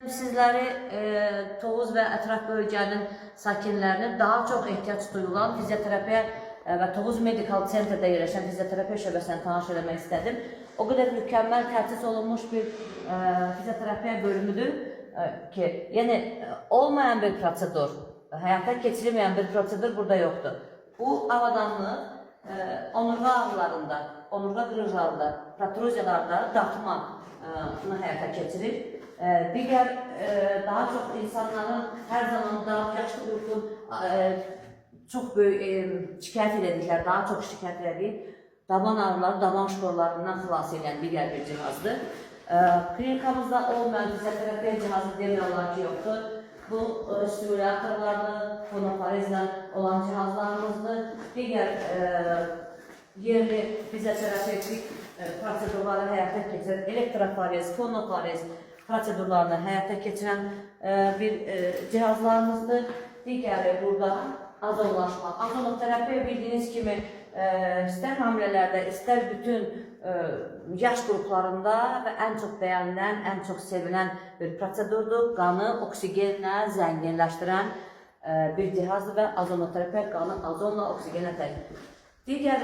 Sizləri Tovuz və ətraf bölgənin sakinlərinin daha çox ehtiyac duyulan fizioterapiya və Tovuz Medical Center'da yerləşən fizioterapiya şöbəsini tanış eləmək istədim. O qədər mükəmməl təsis olunmuş bir fizioterapiya bölümüdür ki, yəni olmayan bir prosedur, həyata keçirilməyən bir prosedur burada yoxdur. Bu avadanlıq onurğa ağrılarında, onurğa qırıqlarında, protruziyalarda dartmanı həyata keçirir. Digər daha çox insanların hər zaman da yaşlı qrupun çox böyük şikayət edildikləri, daha çox şikayət edildiyi daban ağrıları, daban şorlarından xilas edən digər bir cihazdır. Klinikamızda olmayan fizioterapiya cihazı demək olar ki, yoxdur. Bu stimulatorlarla, fonoparezlə olan cihazlarımızdır. Digər yerli fizioterapevtik prosedurları həyata keçirən elektroparez, fonoparez prosedurlarını həyata keçirən bir cihazlarımızdır. Digəri burada azonlaşma. Azonoterapiya bildiyiniz kimi istər hamilələrdə, istər bütün yaş qruplarında və ən çox bəyənilən, ən çox sevilən bir prosedurdur. Qanı oksigenlə zənginləşdirən bir cihazdır və azonoterapiya qanı azonla oksigenlə təmin. Digər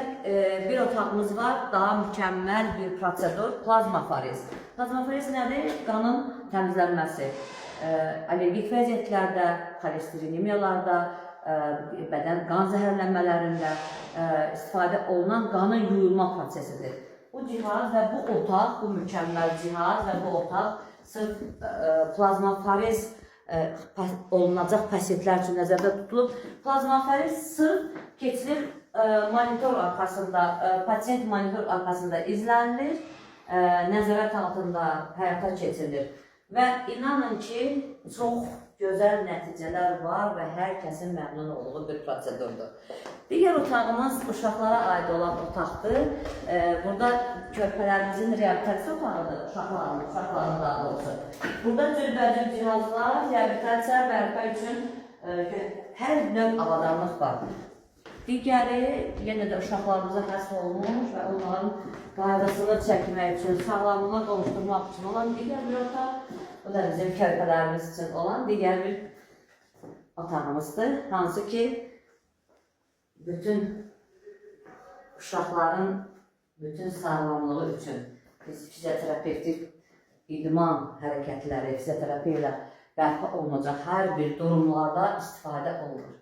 bir otağımız var, daha mükəmməl bir prosedur, plazmafarez. Plazmafarez nədir? Qanın təmizlənməsi. Allergik vəziyyətlərdə, xolesterinemiyalarda, bədən qan zəhərlənmələrində istifadə olunan qanın yuyulma prosesidir. Bu cihaz və bu otaq, bu mükəmməl cihaz və bu otaq sırf plazmafarez olunacaq pasientlər üçün nəzərdə tutulub. Plazmafarez sırf keçilir monitor arxasında, pasient monitor arxasında izlənilir, nəzarət altında həyata keçirilir. Və inanın ki, çox gözəl nəticələr var və hər kəsin məmnun olduğu bir prosedurdur. Digər otağımız uşaqlara aid olan otaqdır. Burada körpələrimizin reabilitasiya otağıdır, uşaqların daha doğrusu. Burada cürbəcür cihazlar, reabilitasiya bərpa üçün hər növ avadanlıq var. Digəri, yenə də uşaqlarımıza həsr olunmuş və onların qayğısını çəkmək üçün, sağlamlığa qovuşturmaq üçün olan digər bir otaq, bu da bizim körpələrimiz üçün olan digər bir otağımızdır. Hansı ki, bütün uşaqların bütün sağlamlığı üçün biz fizioterapevtik idman hərəkətləri, fizioterapiya ilə bərpa olunacaq hər bir durumlarda istifadə olunur.